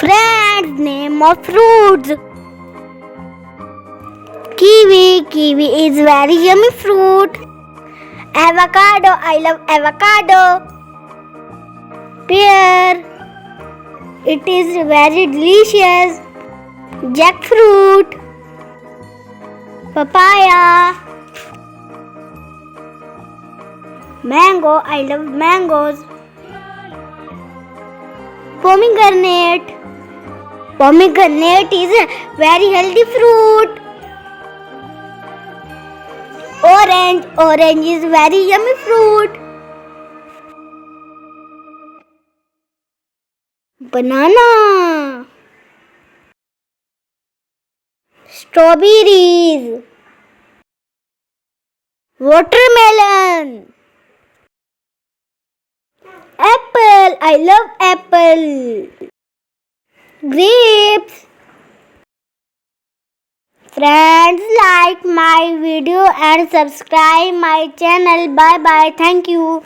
Friends, name of fruits. Kiwi is very yummy fruit. Avocado, I love avocado. Pear, it is very delicious. Jackfruit. Papaya. Mango, I love mangoes. Pomegranate. Pomegranate is a very healthy fruit. Orange is very yummy fruit. Banana. Strawberries. Watermelon. Apple, I love apple. Grapes. Friends, like my video and subscribe my channel. Bye bye. Thank you.